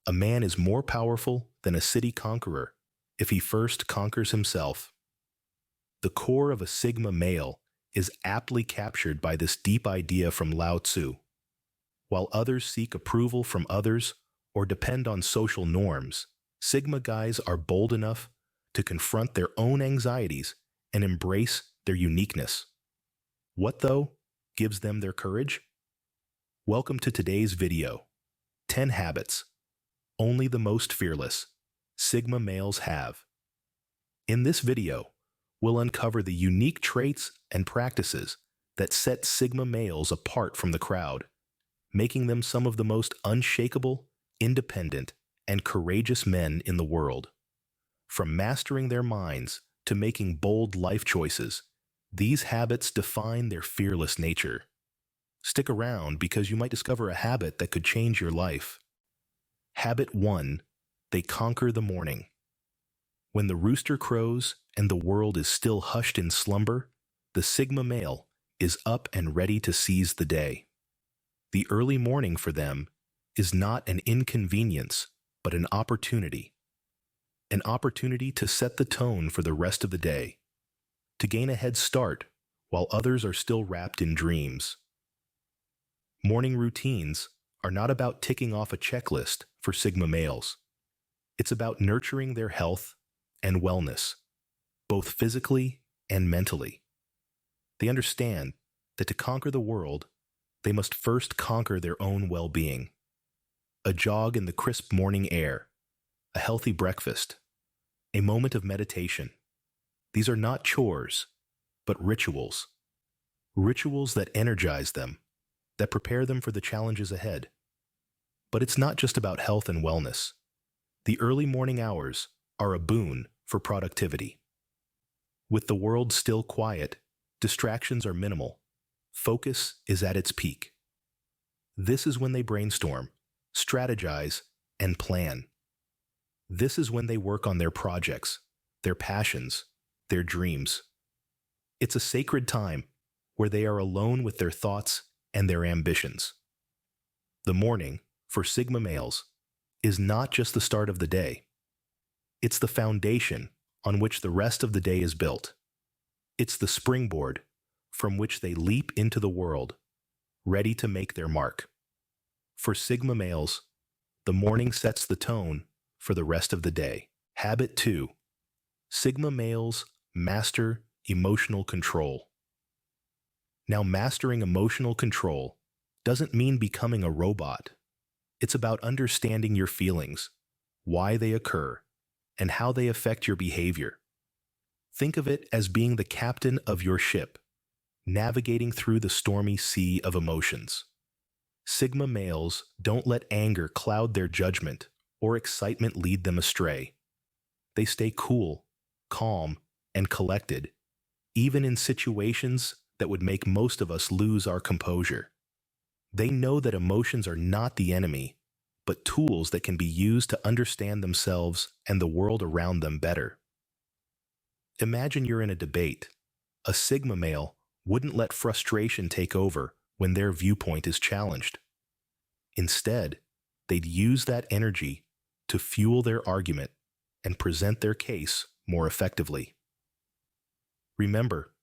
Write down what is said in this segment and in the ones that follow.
a man is more powerful than a city conqueror if he first conquers himself. The core of a Sigma male is aptly captured by this deep idea from Lao Tzu. While others seek approval from others or depend on social norms, Sigma guys are bold enough to confront their own anxieties and embrace their uniqueness. What, though, gives them their courage? Welcome to today's video. 10 habits only the most fearless Sigma males have. In this video, we'll uncover the unique traits and practices that set Sigma males apart from the crowd, making them some of the most unshakable, independent, and courageous men in the world. From mastering their minds to making bold life choices, these habits define their fearless nature. Stick around because you might discover a habit that could change your life. Habit 1. They conquer the morning. When the rooster crows and the world is still hushed in slumber, the Sigma male is up and ready to seize the day. The early morning for them is not an inconvenience, but an opportunity. An opportunity to set the tone for the rest of the day, to gain a head start while others are still wrapped in dreams. Morning routines are not about ticking off a checklist for Sigma males. It's about nurturing their health and wellness, both physically and mentally. They understand that to conquer the world, they must first conquer their own well-being. A jog in the crisp morning air, a healthy breakfast, a moment of meditation. These are not chores, but rituals. Rituals that energize them, that prepare them for the challenges ahead. But it's not just about health and wellness. The early morning hours are a boon for productivity. With the world still quiet, distractions are minimal. Focus is at its peak. This is when they brainstorm, strategize, and plan. This is when they work on their projects, their passions, their dreams. It's a sacred time where they are alone with their thoughts and their ambitions. The morning, for Sigma males, is not just the start of the day. It's the foundation on which the rest of the day is built. It's the springboard from which they leap into the world, ready to make their mark. For Sigma males, the morning sets the tone for the rest of the day. Habit 2. Sigma males master emotional control. Now, mastering emotional control doesn't mean becoming a robot. It's about understanding your feelings, why they occur, and how they affect your behavior. Think of it as being the captain of your ship, navigating through the stormy sea of emotions. Sigma males don't let anger cloud their judgment or excitement lead them astray. They stay cool, calm, and collected, even in situations that would make most of us lose our composure. They know that emotions are not the enemy, but tools that can be used to understand themselves and the world around them better. Imagine you're in a debate. A Sigma male wouldn't let frustration take over when their viewpoint is challenged. Instead, they'd use that energy to fuel their argument and present their case more effectively. Remember,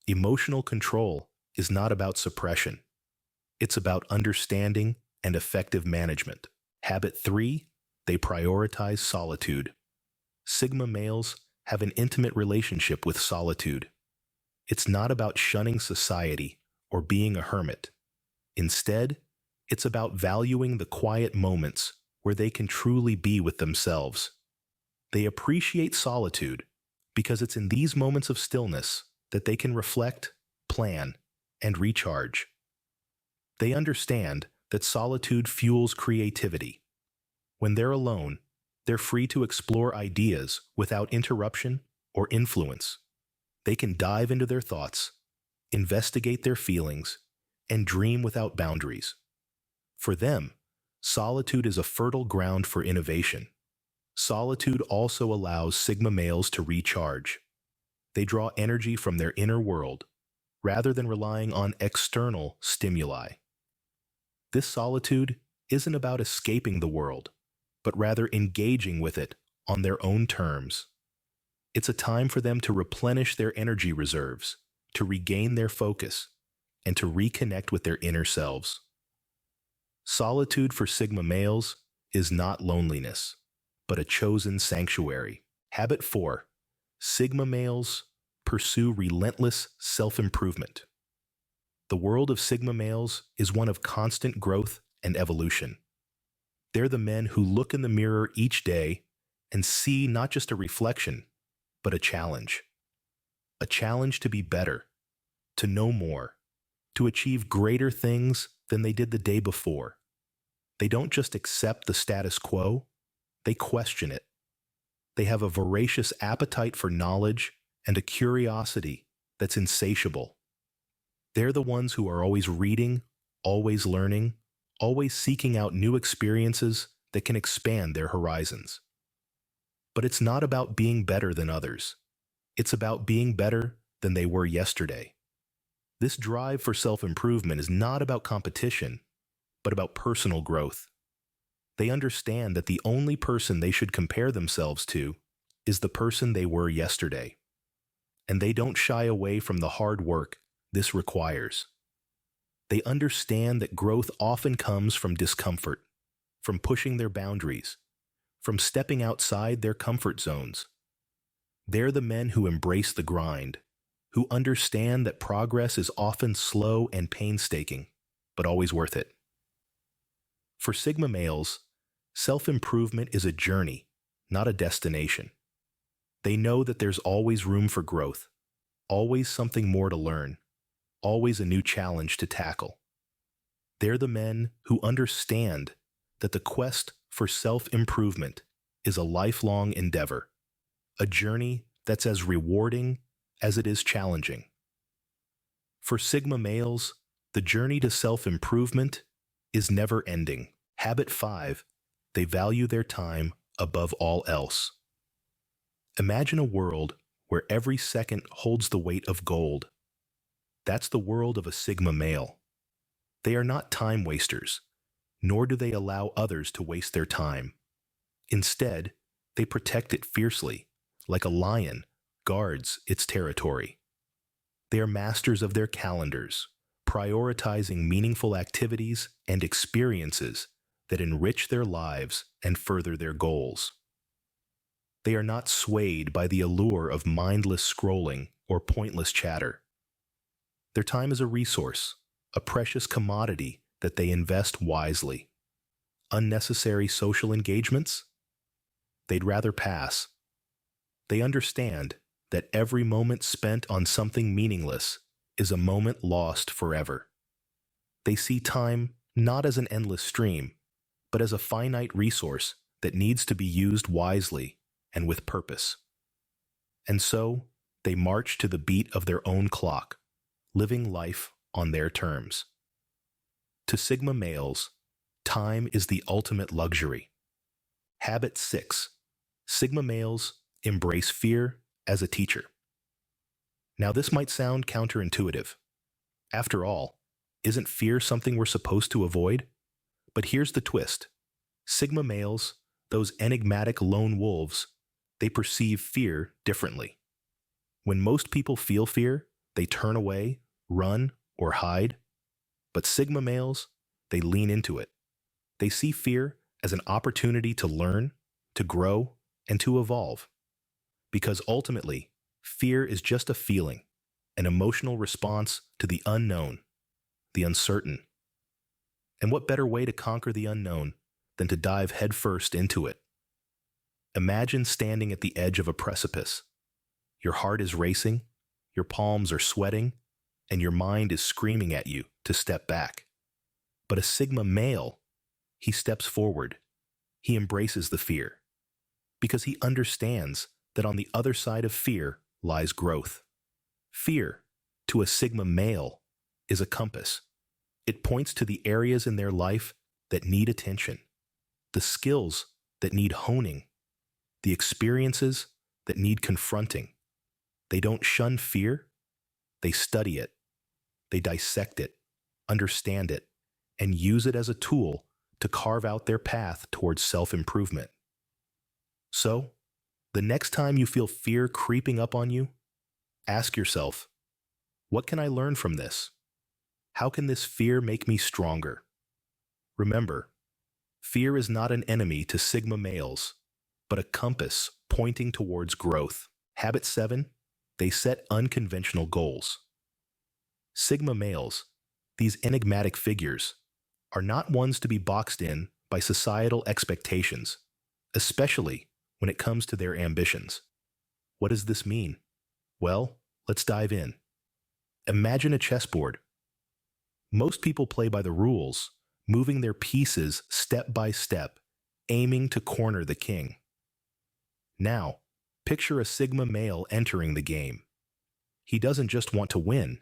emotional control is not about suppression. It's about understanding and effective management. Habit 3, they prioritize solitude. Sigma males have an intimate relationship with solitude. It's not about shunning society or being a hermit. Instead, it's about valuing the quiet moments where they can truly be with themselves. They appreciate solitude because it's in these moments of stillness that they can reflect, plan, and recharge. They understand that solitude fuels creativity. When they're alone, they're free to explore ideas without interruption or influence. They can dive into their thoughts, investigate their feelings, and dream without boundaries. For them, solitude is a fertile ground for innovation. Solitude also allows Sigma males to recharge. They draw energy from their inner world, rather than relying on external stimuli. This solitude isn't about escaping the world, but rather engaging with it on their own terms. It's a time for them to replenish their energy reserves, to regain their focus, and to reconnect with their inner selves. Solitude for Sigma males is not loneliness, but a chosen sanctuary. Habit 4. Sigma males pursue relentless self-improvement. The world of Sigma males is one of constant growth and evolution. They're the men who look in the mirror each day and see not just a reflection, but a challenge. A challenge to be better, to know more, to achieve greater things than they did the day before. They don't just accept the status quo, they question it. They have a voracious appetite for knowledge and a curiosity that's insatiable. They're the ones who are always reading, always learning, always seeking out new experiences that can expand their horizons. But it's not about being better than others. It's about being better than they were yesterday. This drive for self-improvement is not about competition, but about personal growth. They understand that the only person they should compare themselves to is the person they were yesterday. And they don't shy away from the hard work this requires. They understand that growth often comes from discomfort, from pushing their boundaries, from stepping outside their comfort zones. They're the men who embrace the grind, who understand that progress is often slow and painstaking, but always worth it. For Sigma males, self-improvement is a journey, not a destination. They know that there's always room for growth, always something more to learn, always a new challenge to tackle. They're the men who understand that the quest for self-improvement is a lifelong endeavor, a journey that's as rewarding as it is challenging. For Sigma males, the journey to self-improvement is never ending. Habit 5. They value their time above all else. Imagine a world where every second holds the weight of gold. That's the world of a Sigma male. They are not time wasters, nor do they allow others to waste their time. Instead, they protect it fiercely, like a lion guards its territory. They are masters of their calendars, prioritizing meaningful activities and experiences that enrich their lives and further their goals. They are not swayed by the allure of mindless scrolling or pointless chatter. Their time is a resource, a precious commodity that they invest wisely. Unnecessary social engagements? They'd rather pass. They understand that every moment spent on something meaningless is a moment lost forever. They see time not as an endless stream, but as a finite resource that needs to be used wisely and with purpose. And so, they march to the beat of their own clock, living life on their terms. To Sigma males, time is the ultimate luxury. Habit 6. Sigma males embrace fear as a teacher. Now, this might sound counterintuitive. After all, isn't fear something we're supposed to avoid? But here's the twist. Sigma males, those enigmatic lone wolves, they perceive fear differently. When most people feel fear, they turn away, run, or hide. But Sigma males, they lean into it. They see fear as an opportunity to learn, to grow, and to evolve. Because ultimately, fear is just a feeling, an emotional response to the unknown, the uncertain. And what better way to conquer the unknown than to dive headfirst into it? Imagine standing at the edge of a precipice. Your heart is racing, your palms are sweating, and your mind is screaming at you to step back. But a Sigma male, he steps forward. He embraces the fear. Because he understands that on the other side of fear lies growth. Fear, to a Sigma male, is a compass. It points to the areas in their life that need attention, the skills that need honing, the experiences that need confronting. They don't shun fear, they study it. They dissect it, understand it, and use it as a tool to carve out their path towards self-improvement. So, the next time you feel fear creeping up on you, ask yourself, what can I learn from this? How can this fear make me stronger? Remember, fear is not an enemy to Sigma males, but a compass pointing towards growth. Habit 7, they set unconventional goals. Sigma males, these enigmatic figures, are not ones to be boxed in by societal expectations, especially when it comes to their ambitions. What does this mean? Well, let's dive in. Imagine a chessboard. Most people play by the rules, moving their pieces step by step, aiming to corner the king. Now, picture a Sigma male entering the game. He doesn't just want to win,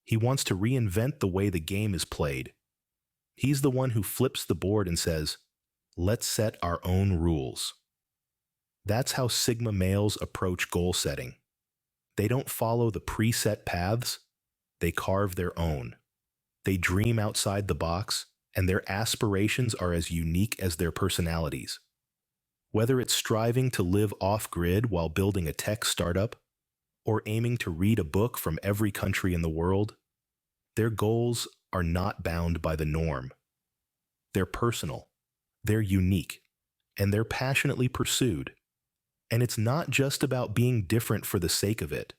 he wants to reinvent the way the game is played. He's the one who flips the board and says, let's set our own rules. That's how Sigma males approach goal setting. They don't follow the preset paths, they carve their own. They dream outside the box, and their aspirations are as unique as their personalities. Whether it's striving to live off-grid while building a tech startup, or aiming to read a book from every country in the world, their goals are not bound by the norm. They're personal, they're unique, and they're passionately pursued. And it's not just about being different for the sake of it.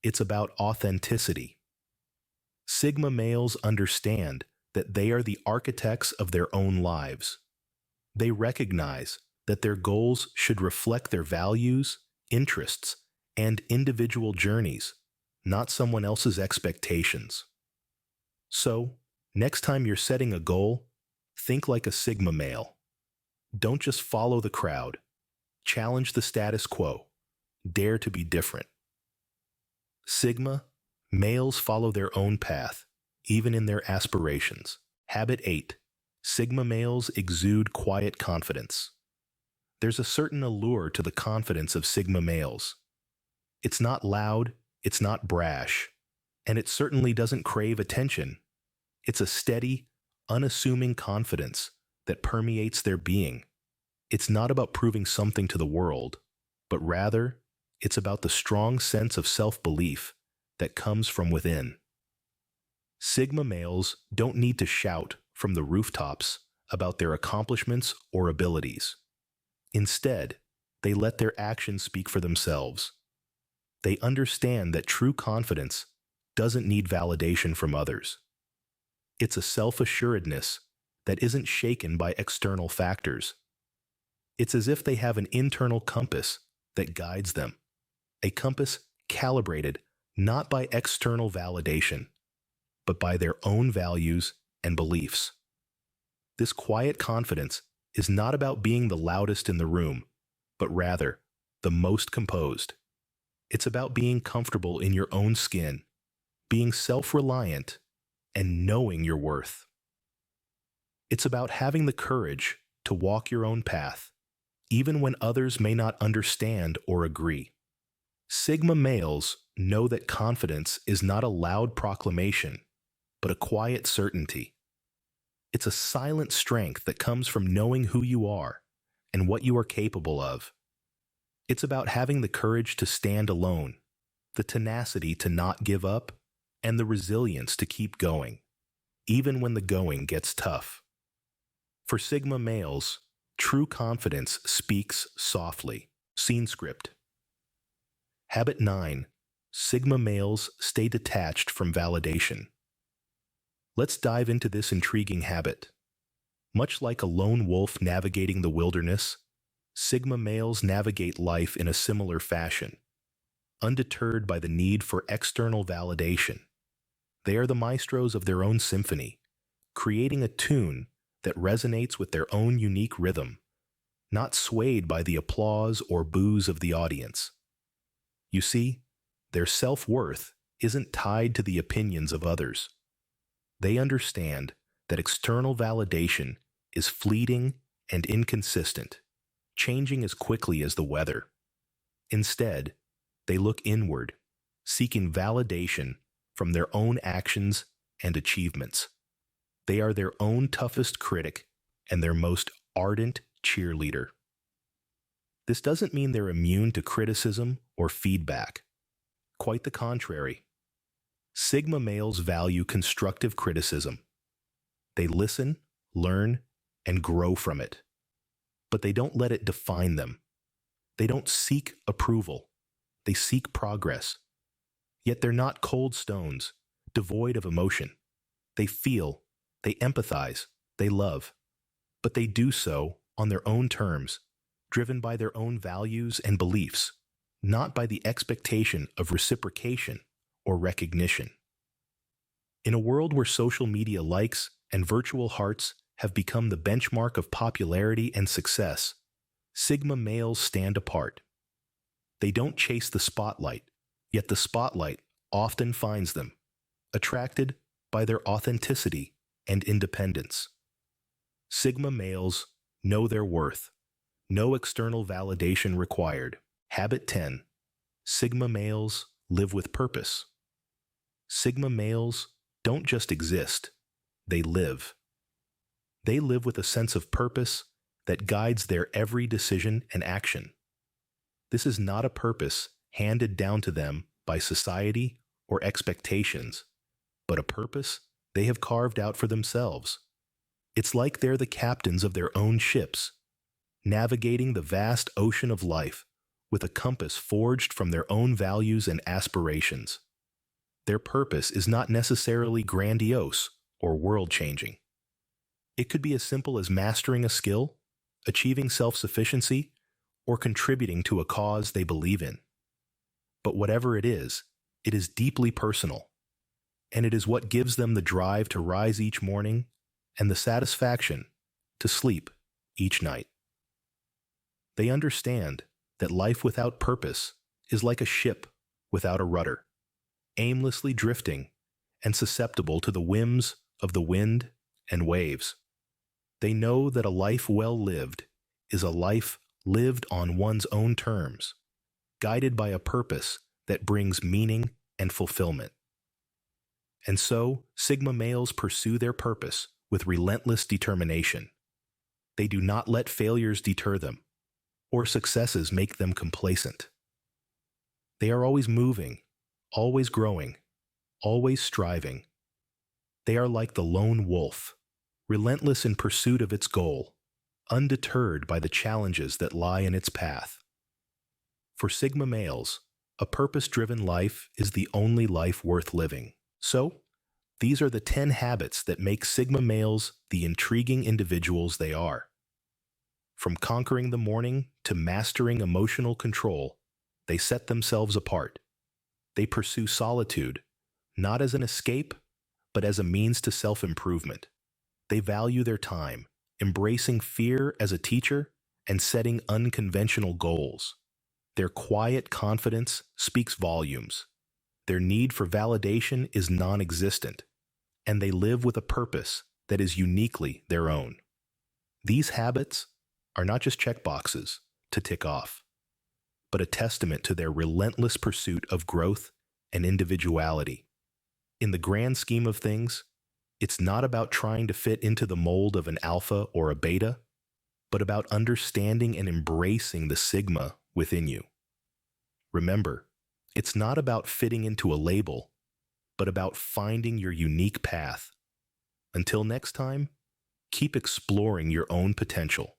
It's about authenticity. Sigma males understand that they are the architects of their own lives. They recognize that their goals should reflect their values, interests, and individual journeys, not someone else's expectations. So, next time you're setting a goal, think like a Sigma male. Don't just follow the crowd. Challenge the status quo. Dare to be different. Sigma males follow their own path, even in their aspirations. Habit 8. Sigma males exude quiet confidence. There's a certain allure to the confidence of Sigma males. It's not loud, it's not brash, and it certainly doesn't crave attention. It's a steady, unassuming confidence that permeates their being. It's not about proving something to the world, but rather, it's about the strong sense of self-belief that comes from within. Sigma males don't need to shout from the rooftops about their accomplishments or abilities. Instead, they let their actions speak for themselves. They understand that true confidence doesn't need validation from others. It's a self-assuredness that isn't shaken by external factors. It's as if they have an internal compass that guides them, a compass calibrated not by external validation, but by their own values and beliefs. This quiet confidence is not about being the loudest in the room, but rather the most composed. It's about being comfortable in your own skin, being self-reliant, and knowing your worth. It's about having the courage to walk your own path, even when others may not understand or agree. Sigma males know that confidence is not a loud proclamation, but a quiet certainty. It's a silent strength that comes from knowing who you are and what you are capable of. It's about having the courage to stand alone, the tenacity to not give up, and the resilience to keep going, even when the going gets tough. For Sigma males, true confidence speaks softly. Scene script. Habit 9. Sigma males stay detached from validation. Let's dive into this intriguing habit. Much like a lone wolf navigating the wilderness, Sigma males navigate life in a similar fashion, undeterred by the need for external validation. They are the maestros of their own symphony, creating a tune that resonates with their own unique rhythm, not swayed by the applause or boos of the audience. You see, their self-worth isn't tied to the opinions of others. They understand that external validation is fleeting and inconsistent, changing as quickly as the weather. Instead, they look inward, seeking validation from their own actions and achievements. They are their own toughest critic and their most ardent cheerleader. This doesn't mean they're immune to criticism or feedback. Quite the contrary. Sigma males value constructive criticism. They listen, learn, and grow from it. But they don't let it define them. They don't seek approval. They seek progress. Yet they're not cold stones, devoid of emotion. They feel, they empathize, they love. But they do so on their own terms, driven by their own values and beliefs, not by the expectation of reciprocation or recognition. In a world where social media likes and virtual hearts have become the benchmark of popularity and success, Sigma males stand apart. They don't chase the spotlight, yet the spotlight often finds them, attracted by their authenticity and independence. Sigma males know their worth. No external validation required. Habit 10. Sigma males live with purpose. Sigma males don't just exist, they live. They live with a sense of purpose that guides their every decision and action. This is not a purpose handed down to them by society or expectations, but a purpose they have carved out for themselves. It's like they're the captains of their own ships, navigating the vast ocean of life with a compass forged from their own values and aspirations. Their purpose is not necessarily grandiose or world-changing. It could be as simple as mastering a skill, achieving self-sufficiency, or contributing to a cause they believe in. But whatever it is deeply personal, and it is what gives them the drive to rise each morning and the satisfaction to sleep each night. They understand that life without purpose is like a ship without a rudder, aimlessly drifting and susceptible to the whims of the wind and waves. They know that a life well lived is a life lived on one's own terms, guided by a purpose that brings meaning and fulfillment. And so, Sigma males pursue their purpose with relentless determination. They do not let failures deter them, or successes make them complacent. They are always moving, always growing, always striving. They are like the lone wolf, relentless in pursuit of its goal, undeterred by the challenges that lie in its path. For Sigma males, a purpose-driven life is the only life worth living. So, these are the 10 habits that make Sigma males the intriguing individuals they are. From conquering the morning to mastering emotional control, they set themselves apart. They pursue solitude, not as an escape, but as a means to self-improvement. They value their time, embracing fear as a teacher and setting unconventional goals. Their quiet confidence speaks volumes. Their need for validation is non-existent, and they live with a purpose that is uniquely their own. These habits are not just checkboxes to tick off, but a testament to their relentless pursuit of growth and individuality. In the grand scheme of things, it's not about trying to fit into the mold of an alpha or a beta, but about understanding and embracing the Sigma within you. Remember, it's not about fitting into a label, but about finding your unique path. Until next time, keep exploring your own potential.